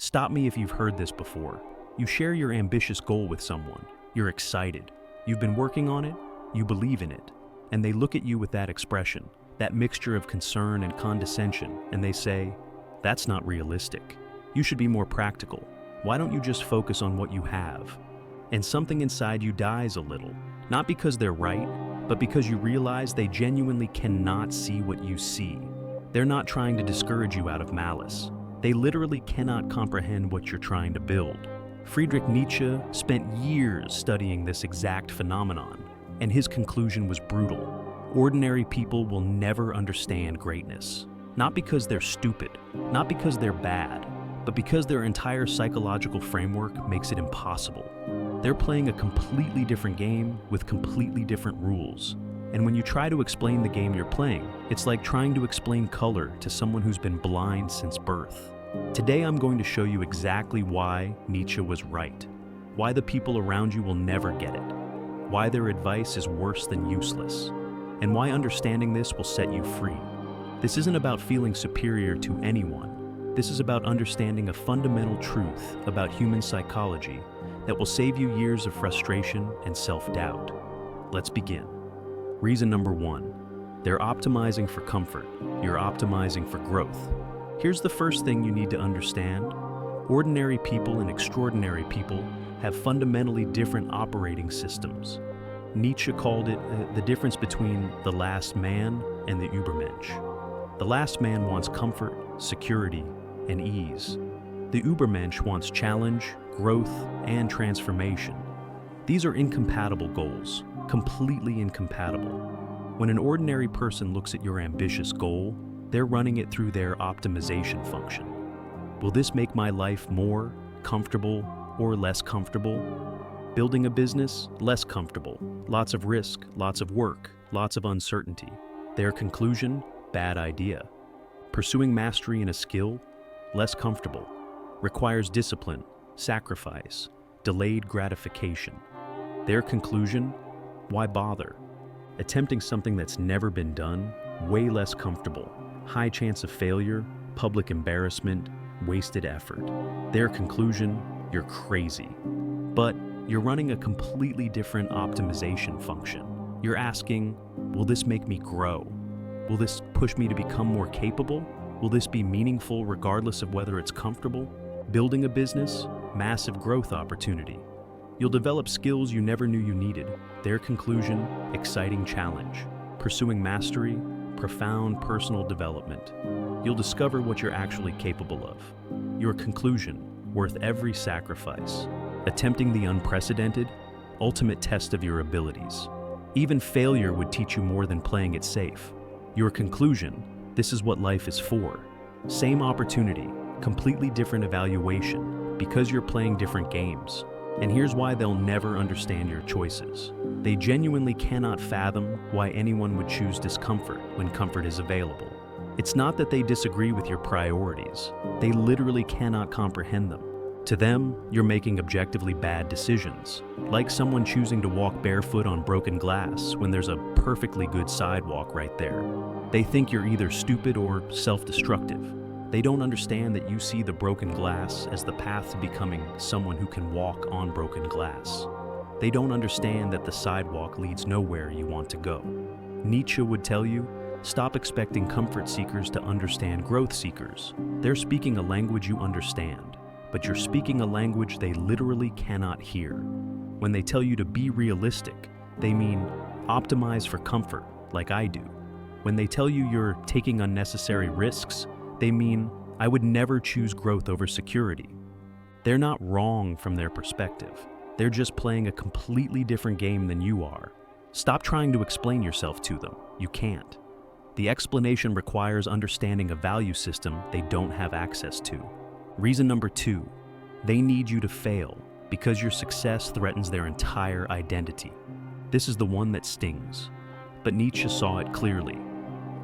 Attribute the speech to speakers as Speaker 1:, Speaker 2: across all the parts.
Speaker 1: Stop me if you've heard this before. You share your ambitious goal with someone. You're excited. You've been working on it. You believe in it. And they look at you with that expression, that mixture of concern and condescension, and they say, "That's not realistic. You should be more practical. Why don't you just focus on what you have?" And something inside you dies a little, not because they're right, but because you realize they genuinely cannot see what you see. They're not trying to discourage you out of malice. They literally cannot comprehend what you're trying to build. Friedrich Nietzsche spent years studying this exact phenomenon, and his conclusion was brutal. Ordinary people will never understand greatness. Not because they're stupid, not because they're bad, but because their entire psychological framework makes it impossible. They're playing a completely different game with completely different rules. And when you try to explain the game you're playing, it's like trying to explain color to someone who's been blind since birth. Today I'm going to show you exactly why Nietzsche was right, why the people around you will never get it, why their advice is worse than useless, and why understanding this will set you free. This isn't about feeling superior to anyone. This is about understanding a fundamental truth about human psychology that will save you years of frustration and self-doubt. Let's begin. Reason number one, they're optimizing for comfort. You're optimizing for growth. Here's the first thing you need to understand. Ordinary people and extraordinary people have fundamentally different operating systems. Nietzsche called it the difference between the last man and the Übermensch. The last man wants comfort, security, and ease. The Übermensch wants challenge, growth, and transformation. These are incompatible goals, completely incompatible. When an ordinary person looks at your ambitious goal, they're running it through their optimization function. Will this make my life more comfortable or less comfortable? Building a business, less comfortable. Lots of risk, lots of work, lots of uncertainty. Their conclusion, bad idea. Pursuing mastery in a skill, less comfortable. Requires discipline, sacrifice, delayed gratification. Their conclusion, why bother? Attempting something that's never been done, way less comfortable. High chance of failure, public embarrassment, wasted effort. Their conclusion, you're crazy. But you're running a completely different optimization function. You're asking, will this make me grow? Will this push me to become more capable? Will this be meaningful regardless of whether it's comfortable? Building a business, massive growth opportunity. You'll develop skills you never knew you needed. Their conclusion, exciting challenge. Pursuing mastery, profound personal development. You'll discover what you're actually capable of. Your conclusion, worth every sacrifice. Attempting the unprecedented, ultimate test of your abilities. Even failure would teach you more than playing it safe. Your conclusion, this is what life is for. Same opportunity, completely different evaluation, because you're playing different games. And here's why they'll never understand your choices. They genuinely cannot fathom why anyone would choose discomfort when comfort is available. It's not that they disagree with your priorities. They literally cannot comprehend them. To them, you're making objectively bad decisions, like someone choosing to walk barefoot on broken glass when there's a perfectly good sidewalk right there. They think you're either stupid or self-destructive. They don't understand that you see the broken glass as the path to becoming someone who can walk on broken glass. They don't understand that the sidewalk leads nowhere you want to go. Nietzsche would tell you, stop expecting comfort seekers to understand growth seekers. They're speaking a language you understand, but you're speaking a language they literally cannot hear. When they tell you to be realistic, they mean optimize for comfort, like I do. When they tell you you're taking unnecessary risks, they mean, I would never choose growth over security. They're not wrong from their perspective. They're just playing a completely different game than you are. Stop trying to explain yourself to them. You can't. The explanation requires understanding a value system they don't have access to. Reason number two, they need you to fail because your success threatens their entire identity. This is the one that stings. But Nietzsche saw it clearly.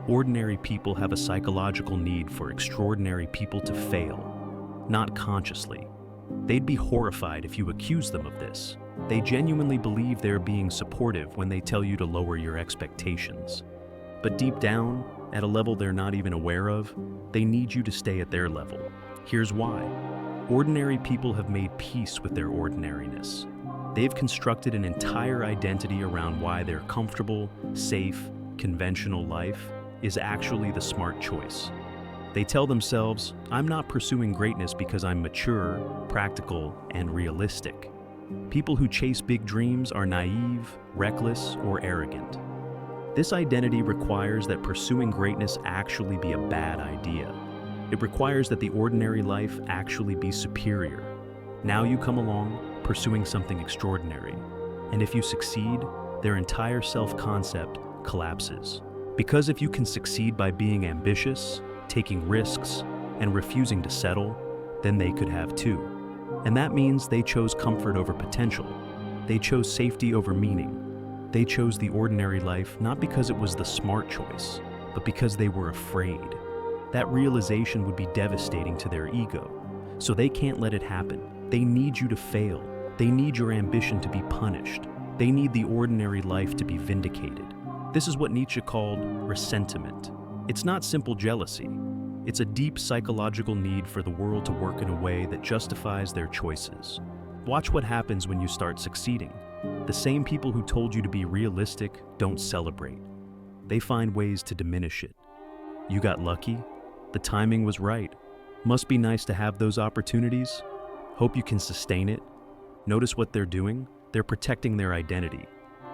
Speaker 1: Ordinary people have a psychological need for extraordinary people to fail, not consciously. They'd be horrified if you accused them of this. They genuinely believe they're being supportive when they tell you to lower your expectations. But deep down, at a level they're not even aware of, they need you to stay at their level. Here's why. Ordinary people have made peace with their ordinariness. They've constructed an entire identity around why their comfortable, safe, conventional life is actually the smart choice. They tell themselves, I'm not pursuing greatness because I'm mature, practical, and realistic. People who chase big dreams are naive, reckless, or arrogant. This identity requires that pursuing greatness actually be a bad idea. It requires that the ordinary life actually be superior. Now you come along, pursuing something extraordinary, and if you succeed, their entire self-concept collapses. Because if you can succeed by being ambitious, taking risks, and refusing to settle, then they could have too. And that means they chose comfort over potential. They chose safety over meaning. They chose the ordinary life not because it was the smart choice, but because they were afraid. That realization would be devastating to their ego, so they can't let it happen. They need you to fail. They need your ambition to be punished. They need the ordinary life to be vindicated. This is what Nietzsche called ressentiment. It's not simple jealousy. It's a deep psychological need for the world to work in a way that justifies their choices. Watch what happens when you start succeeding. The same people who told you to be realistic don't celebrate. They find ways to diminish it. You got lucky? The timing was right. Must be nice to have those opportunities. Hope you can sustain it. Notice what they're doing? They're protecting their identity.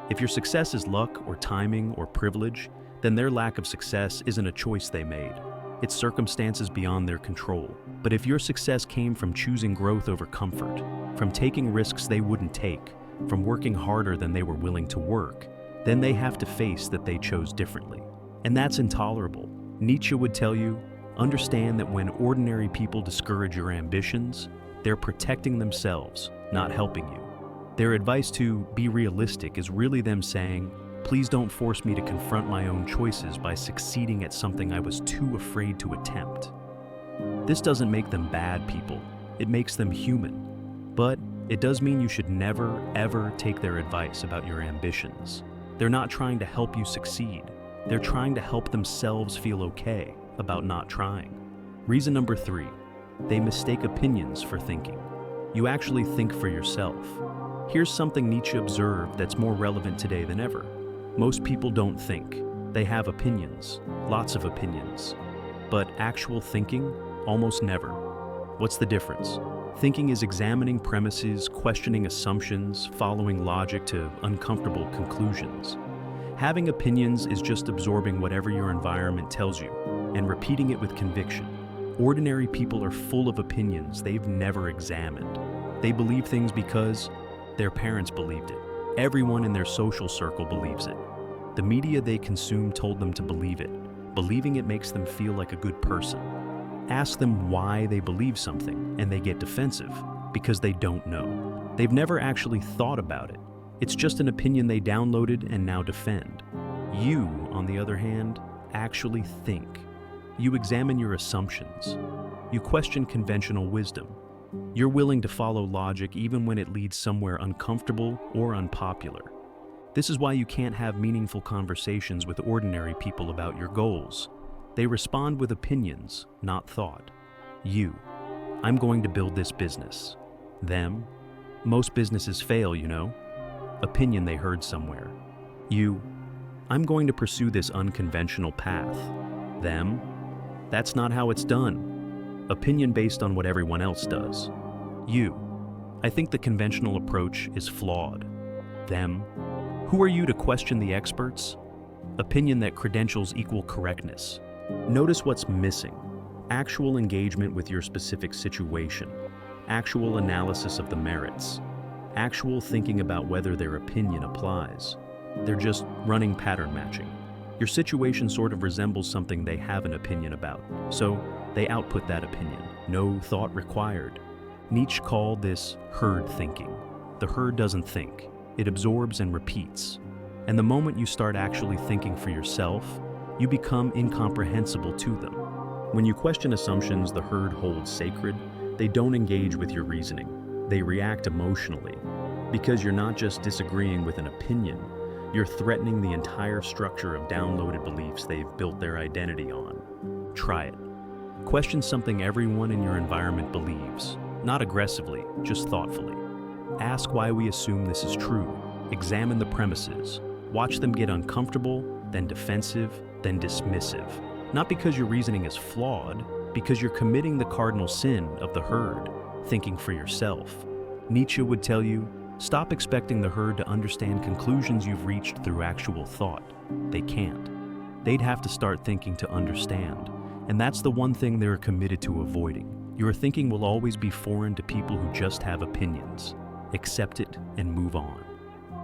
Speaker 1: If your success is luck or timing or privilege, then their lack of success isn't a choice they made. It's circumstances beyond their control. But if your success came from choosing growth over comfort, from taking risks they wouldn't take, from working harder than they were willing to work, then they have to face that they chose differently. And that's intolerable. Nietzsche would tell you, understand that when ordinary people discourage your ambitions, they're protecting themselves, not helping you. Their advice to be realistic is really them saying, please don't force me to confront my own choices by succeeding at something I was too afraid to attempt. This doesn't make them bad people. It makes them human. But it does mean you should never, ever take their advice about your ambitions. They're not trying to help you succeed. They're trying to help themselves feel okay about not trying. Reason number 3, they mistake opinions for thinking. You actually think for yourself. Here's something Nietzsche observed that's more relevant today than ever. Most people don't think. They have opinions, lots of opinions. But actual thinking, almost never. What's the difference? Thinking is examining premises, questioning assumptions, following logic to uncomfortable conclusions. Having opinions is just absorbing whatever your environment tells you and repeating it with conviction. Ordinary people are full of opinions they've never examined. They believe things because their parents believed it. Everyone in their social circle believes it. The media they consume told them to believe it. Believing it makes them feel like a good person. Ask them why they believe something, and they get defensive, because they don't know. They've never actually thought about it. It's just an opinion they downloaded and now defend. You, on the other hand, actually think. You examine your assumptions. You question conventional wisdom. You're willing to follow logic even when it leads somewhere uncomfortable or unpopular. This is why you can't have meaningful conversations with ordinary people about your goals. They respond with opinions, not thought. You, I'm going to build this business. Them, most businesses fail, you know. Opinion they heard somewhere. You, I'm going to pursue this unconventional path. Them, that's not how it's done. Opinion based on what everyone else does. You, I think the conventional approach is flawed. Them, who are you to question the experts? Opinion that credentials equal correctness. Notice what's missing. Actual engagement with your specific situation. Actual analysis of the merits. Actual thinking about whether their opinion applies. They're just running pattern matching. Your situation sort of resembles something they have an opinion about, so they output that opinion. No thought required. Nietzsche called this herd thinking. The herd doesn't think. It absorbs and repeats. And the moment you start actually thinking for yourself, you become incomprehensible to them. When you question assumptions the herd holds sacred, they don't engage with your reasoning. They react emotionally. Because you're not just disagreeing with an opinion, you're threatening the entire structure of downloaded beliefs they've built their identity on. Try it. Question something everyone in your environment believes. Not aggressively, just thoughtfully. Ask why we assume this is true. Examine the premises. Watch them get uncomfortable, then defensive, then dismissive. Not because your reasoning is flawed, because you're committing the cardinal sin of the herd, thinking for yourself. Nietzsche would tell you, stop expecting the herd to understand conclusions you've reached through actual thought. They can't. They'd have to start thinking to understand. And that's the one thing they're committed to avoiding. Your thinking will always be foreign to people who just have opinions. Accept it and move on.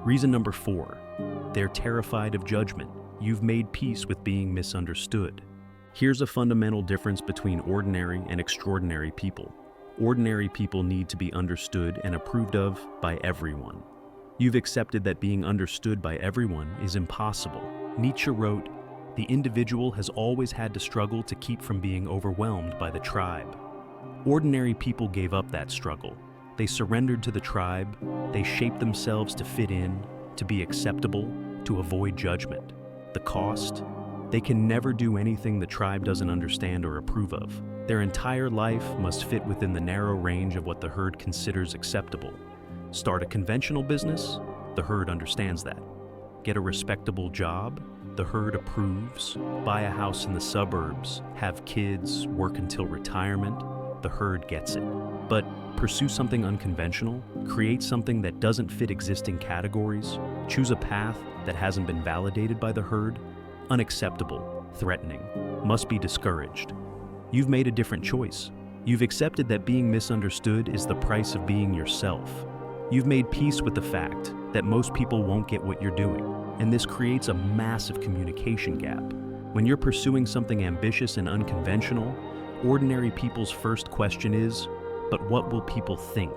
Speaker 1: Reason number 4, they're terrified of judgment. You've made peace with being misunderstood. Here's a fundamental difference between ordinary and extraordinary people. Ordinary people need to be understood and approved of by everyone. You've accepted that being understood by everyone is impossible. Nietzsche wrote, "The individual has always had to struggle to keep from being overwhelmed by the tribe." Ordinary people gave up that struggle. They surrendered to the tribe. They shaped themselves to fit in, to be acceptable, to avoid judgment. The cost? They can never do anything the tribe doesn't understand or approve of. Their entire life must fit within the narrow range of what the herd considers acceptable. Start a conventional business? The herd understands that. Get a respectable job? The herd approves. Buy a house in the suburbs, have kids, work until retirement? The herd gets it. But pursue something unconventional, create something that doesn't fit existing categories, choose a path that hasn't been validated by the herd? Unacceptable, threatening, must be discouraged. You've made a different choice. You've accepted that being misunderstood is the price of being yourself. You've made peace with the fact that most people won't get what you're doing, and this creates a massive communication gap. When you're pursuing something ambitious and unconventional, ordinary people's first question is, but what will people think?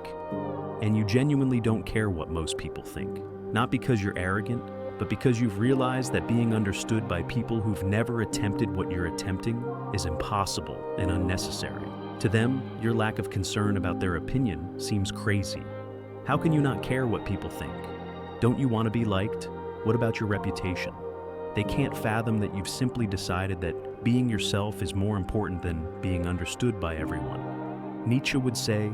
Speaker 1: And you genuinely don't care what most people think. Not because you're arrogant, but because you've realized that being understood by people who've never attempted what you're attempting is impossible and unnecessary. To them, your lack of concern about their opinion seems crazy. How can you not care what people think? Don't you want to be liked? What about your reputation? They can't fathom that you've simply decided that being yourself is more important than being understood by everyone. Nietzsche would say,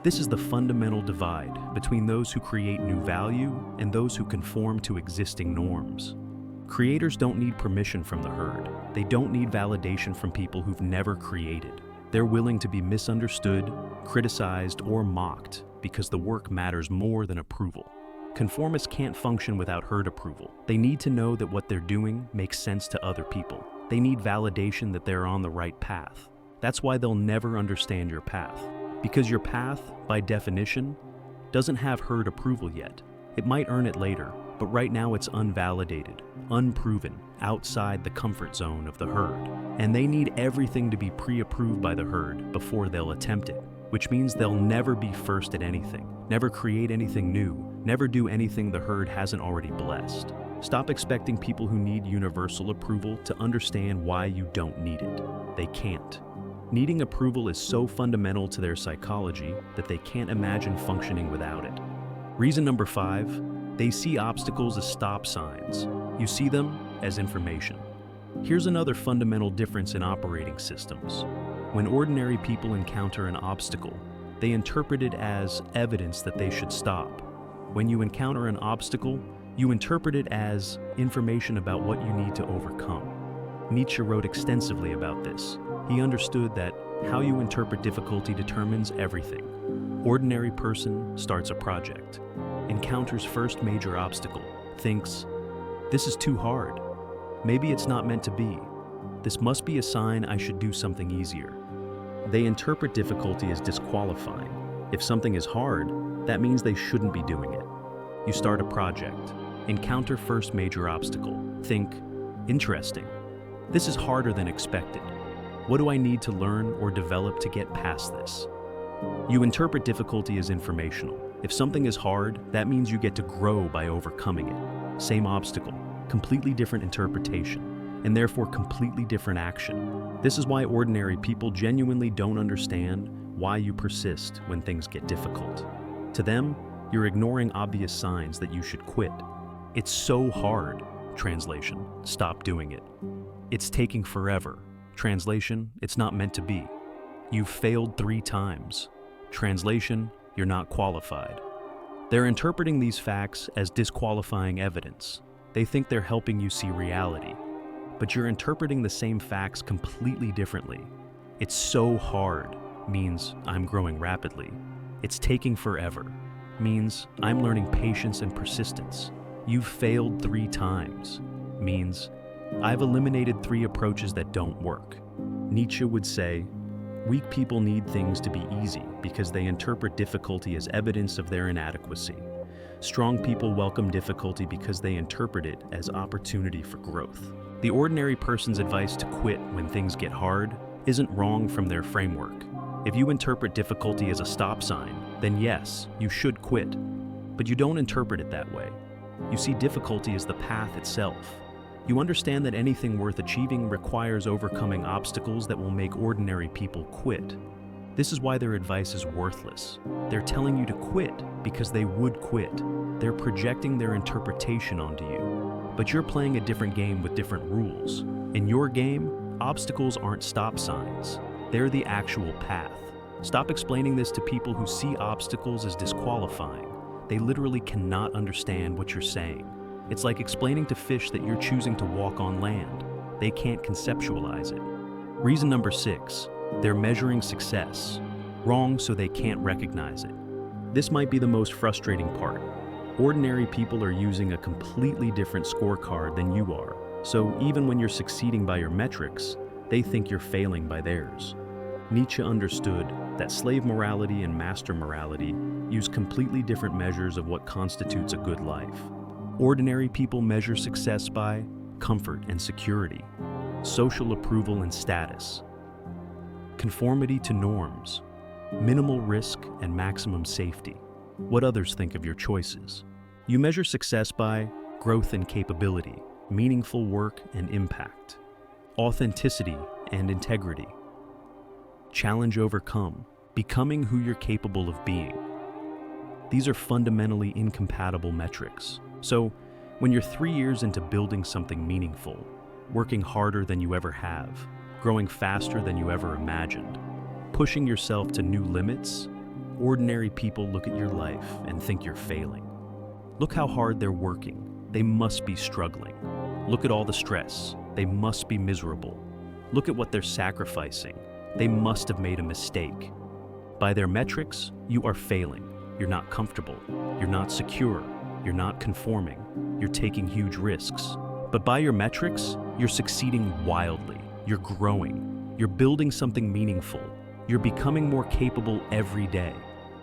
Speaker 1: this is the fundamental divide between those who create new value and those who conform to existing norms. Creators don't need permission from the herd. They don't need validation from people who've never created. They're willing to be misunderstood, criticized, or mocked because the work matters more than approval. Conformists can't function without herd approval. They need to know that what they're doing makes sense to other people. They need validation that they're on the right path. That's why they'll never understand your path. Because your path, by definition, doesn't have herd approval yet. It might earn it later, but right now it's unvalidated, unproven, outside the comfort zone of the herd. And they need everything to be pre-approved by the herd before they'll attempt it, which means they'll never be first at anything, never create anything new, never do anything the herd hasn't already blessed. Stop expecting people who need universal approval to understand why you don't need it. They can't. Needing approval is so fundamental to their psychology that they can't imagine functioning without it. Reason number 5, they see obstacles as stop signs. You see them as information. Here's another fundamental difference in operating systems. When ordinary people encounter an obstacle, they interpret it as evidence that they should stop. When you encounter an obstacle, you interpret it as information about what you need to overcome. Nietzsche wrote extensively about this. He understood that how you interpret difficulty determines everything. Ordinary person starts a project, encounters first major obstacle, thinks, this is too hard. Maybe it's not meant to be. This must be a sign I should do something easier. They interpret difficulty as disqualifying. If something is hard, that means they shouldn't be doing it. You start a project, encounter first major obstacle, think, interesting. This is harder than expected. What do I need to learn or develop to get past this? You interpret difficulty as informational. If something is hard, that means you get to grow by overcoming it. Same obstacle, completely different interpretation, and therefore completely different action. This is why ordinary people genuinely don't understand why you persist when things get difficult. To them, you're ignoring obvious signs that you should quit. It's so hard. Translation, stop doing it. It's taking forever. Translation, it's not meant to be. You've failed 3 times. Translation, you're not qualified. They're interpreting these facts as disqualifying evidence. They think they're helping you see reality. But you're interpreting the same facts completely differently. It's so hard means I'm growing rapidly. It's taking forever means I'm learning patience and persistence. You've failed 3 times means I've eliminated 3 approaches that don't work. Nietzsche would say, weak people need things to be easy because they interpret difficulty as evidence of their inadequacy. Strong people welcome difficulty because they interpret it as opportunity for growth. The ordinary person's advice to quit when things get hard isn't wrong from their framework. If you interpret difficulty as a stop sign, then yes, you should quit. But you don't interpret it that way. You see difficulty as the path itself. You understand that anything worth achieving requires overcoming obstacles that will make ordinary people quit. This is why their advice is worthless. They're telling you to quit because they would quit. They're projecting their interpretation onto you. But you're playing a different game with different rules. In your game, obstacles aren't stop signs. They're the actual path. Stop explaining this to people who see obstacles as disqualifying. They literally cannot understand what you're saying. It's like explaining to fish that you're choosing to walk on land. They can't conceptualize it. Reason number 6, they're measuring success. Wrong, so they can't recognize it. This might be the most frustrating part. Ordinary people are using a completely different scorecard than you are. So even when you're succeeding by your metrics, they think you're failing by theirs. Nietzsche understood that slave morality and master morality use completely different measures of what constitutes a good life. Ordinary people measure success by comfort and security, social approval and status, conformity to norms, minimal risk and maximum safety, what others think of your choices. You measure success by growth and capability, meaningful work and impact, authenticity and integrity, challenge overcome, becoming who you're capable of being. These are fundamentally incompatible metrics. So, when you're 3 years into building something meaningful, working harder than you ever have, growing faster than you ever imagined, pushing yourself to new limits, ordinary people look at your life and think you're failing. Look how hard they're working. They must be struggling. Look at all the stress. They must be miserable. Look at what they're sacrificing. They must have made a mistake. By their metrics, you are failing. You're not comfortable. You're not secure. You're not conforming. You're taking huge risks. But by your metrics, you're succeeding wildly. You're growing. You're building something meaningful. You're becoming more capable every day.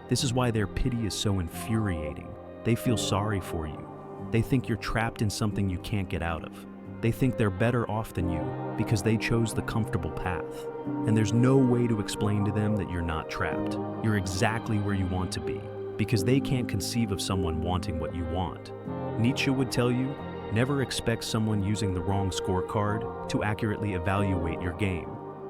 Speaker 1: This is why their pity is so infuriating. They feel sorry for you. They think you're trapped in something you can't get out of. They think they're better off than you because they chose the comfortable path. And there's no way to explain to them that you're not trapped. You're exactly where you want to be because they can't conceive of someone wanting what you want. Nietzsche would tell you, never expect someone using the wrong scorecard to accurately evaluate your game.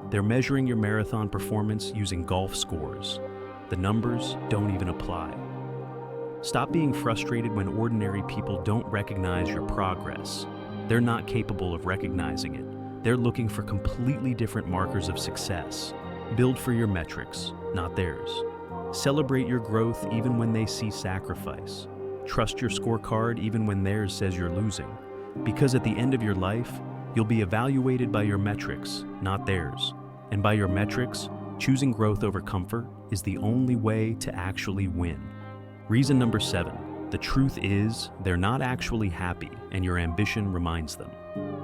Speaker 1: They're measuring your marathon performance using golf scores. The numbers don't even apply. Stop being frustrated when ordinary people don't recognize your progress. They're not capable of recognizing it. They're looking for completely different markers of success. Build for your metrics, not theirs. Celebrate your growth even when they see sacrifice. Trust your scorecard even when theirs says you're losing. Because at the end of your life, you'll be evaluated by your metrics, not theirs. And by your metrics, choosing growth over comfort is the only way to actually win. Reason number 7. The truth is, they're not actually happy, and your ambition reminds them.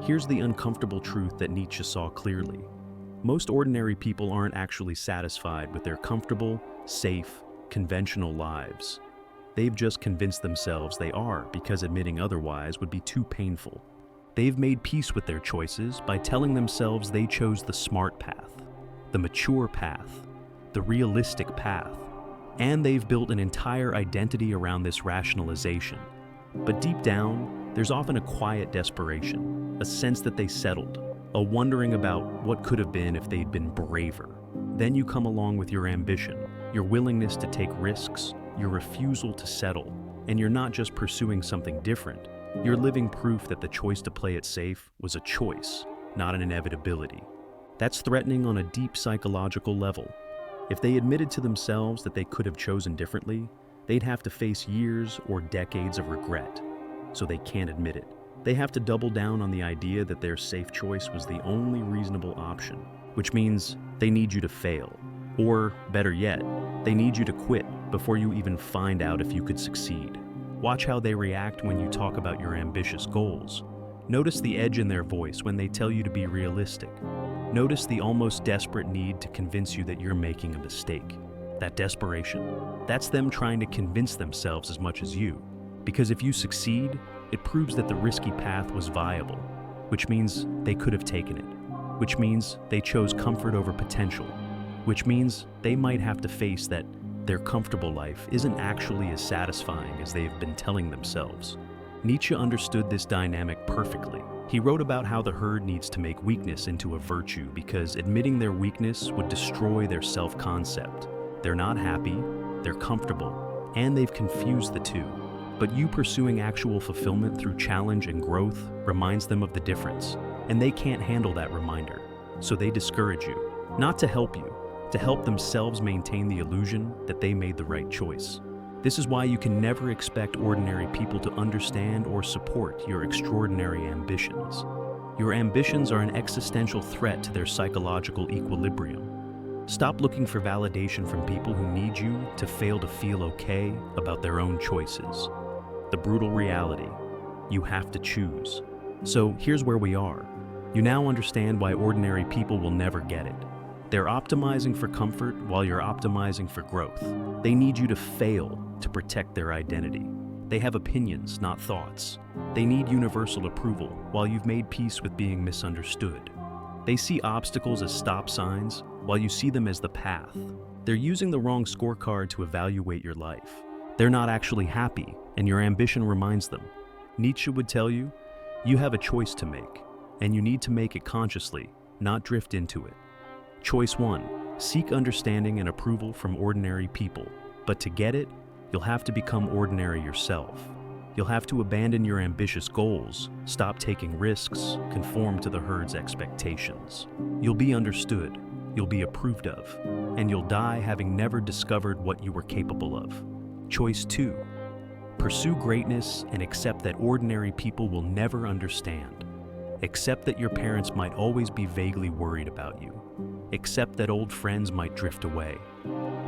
Speaker 1: Here's the uncomfortable truth that Nietzsche saw clearly. Most ordinary people aren't actually satisfied with their comfortable, safe, conventional lives. They've just convinced themselves they are because admitting otherwise would be too painful. They've made peace with their choices by telling themselves they chose the smart path, the mature path, the realistic path. And they've built an entire identity around this rationalization. But deep down, there's often a quiet desperation, a sense that they settled, a wondering about what could have been if they'd been braver. Then you come along with your ambition, your willingness to take risks, your refusal to settle, and you're not just pursuing something different, you're living proof that the choice to play it safe was a choice, not an inevitability. That's threatening on a deep psychological level. If they admitted to themselves that they could have chosen differently, they'd have to face years or decades of regret. So they can't admit it. They have to double down on the idea that their safe choice was the only reasonable option, which means they need you to fail. Or, better yet, they need you to quit before you even find out if you could succeed. Watch how they react when you talk about your ambitious goals. Notice the edge in their voice when they tell you to be realistic. Notice the almost desperate need to convince you that you're making a mistake. That desperation, that's them trying to convince themselves as much as you. Because if you succeed, it proves that the risky path was viable, which means they could have taken it, which means they chose comfort over potential, which means they might have to face that their comfortable life isn't actually as satisfying as they've been telling themselves. Nietzsche understood this dynamic perfectly. He wrote about how the herd needs to make weakness into a virtue because admitting their weakness would destroy their self-concept. They're not happy, they're comfortable, and they've confused the two. But you pursuing actual fulfillment through challenge and growth reminds them of the difference, and they can't handle that reminder. So they discourage you, not to help you, to help themselves maintain the illusion that they made the right choice. This is why you can never expect ordinary people to understand or support your extraordinary ambitions. Your ambitions are an existential threat to their psychological equilibrium. Stop looking for validation from people who need you to fail to feel okay about their own choices. The brutal reality, you have to choose. So here's where we are. You now understand why ordinary people will never get it. They're optimizing for comfort while you're optimizing for growth. They need you to fail to protect their identity. They have opinions, not thoughts. They need universal approval while you've made peace with being misunderstood. They see obstacles as stop signs while you see them as the path. They're using the wrong scorecard to evaluate your life. They're not actually happy, and your ambition reminds them. Nietzsche would tell you, you have a choice to make, and you need to make it consciously, not drift into it. Choice 1, seek understanding and approval from ordinary people. But to get it, you'll have to become ordinary yourself. You'll have to abandon your ambitious goals, stop taking risks, conform to the herd's expectations. You'll be understood, you'll be approved of, and you'll die having never discovered what you were capable of. Choice 2, pursue greatness and accept that ordinary people will never understand. Accept that your parents might always be vaguely worried about you. Accept that old friends might drift away.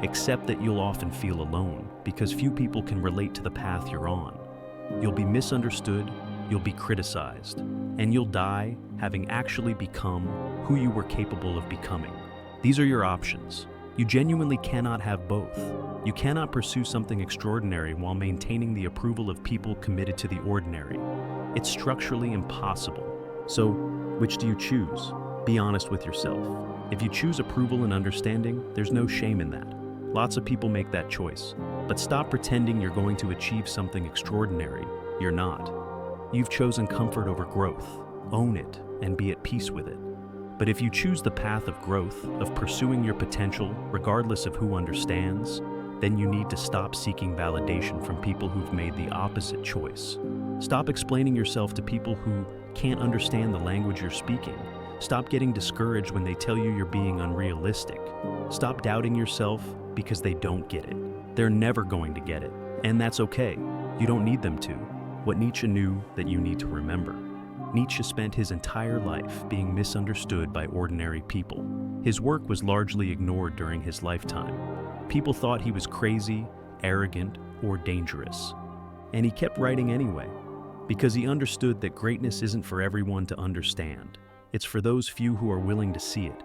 Speaker 1: Accept that you'll often feel alone because few people can relate to the path you're on. You'll be misunderstood, you'll be criticized, and you'll die having actually become who you were capable of becoming. These are your options. You genuinely cannot have both. You cannot pursue something extraordinary while maintaining the approval of people committed to the ordinary. It's structurally impossible. So, which do you choose? Be honest with yourself. If you choose approval and understanding, there's no shame in that. Lots of people make that choice. But stop pretending you're going to achieve something extraordinary. You're not. You've chosen comfort over growth. Own it and be at peace with it. But if you choose the path of growth, of pursuing your potential, regardless of who understands, then you need to stop seeking validation from people who've made the opposite choice. Stop explaining yourself to people who can't understand the language you're speaking. Stop getting discouraged when they tell you you're being unrealistic. Stop doubting yourself because they don't get it. They're never going to get it, and that's okay. You don't need them to. What Nietzsche knew that you need to remember. Nietzsche spent his entire life being misunderstood by ordinary people. His work was largely ignored during his lifetime. People thought he was crazy, arrogant, or dangerous. And he kept writing anyway, because he understood that greatness isn't for everyone to understand. It's for those few who are willing to see it.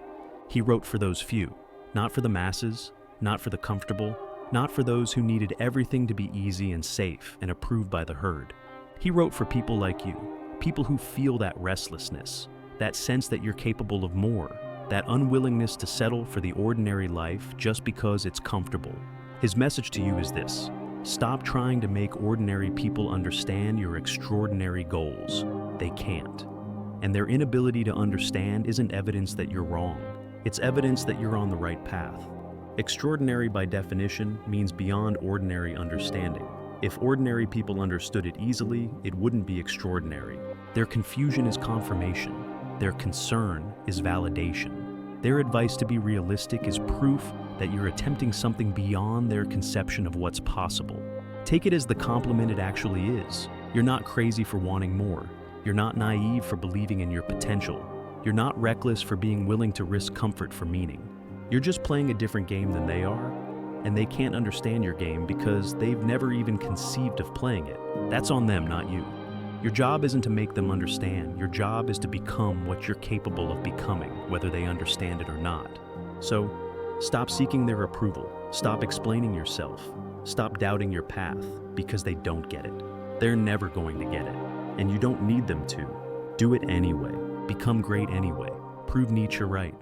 Speaker 1: He wrote for those few, not for the masses, not for the comfortable, not for those who needed everything to be easy and safe and approved by the herd. He wrote for people like you, people who feel that restlessness, that sense that you're capable of more, that unwillingness to settle for the ordinary life just because it's comfortable. His message to you is this: stop trying to make ordinary people understand your extraordinary goals. They can't. And their inability to understand isn't evidence that you're wrong. It's evidence that you're on the right path. Extraordinary by definition means beyond ordinary understanding. If ordinary people understood it easily, it wouldn't be extraordinary. Their confusion is confirmation. Their concern is validation. Their advice to be realistic is proof that you're attempting something beyond their conception of what's possible. Take it as the compliment it actually is. You're not crazy for wanting more. You're not naive for believing in your potential. You're not reckless for being willing to risk comfort for meaning. You're just playing a different game than they are, and they can't understand your game because they've never even conceived of playing it. That's on them, not you. Your job isn't to make them understand. Your job is to become what you're capable of becoming, whether they understand it or not. So, stop seeking their approval. Stop explaining yourself. Stop doubting your path because they don't get it. They're never going to get it, and you don't need them to. Do it anyway. Become great anyway. Prove Nietzsche right.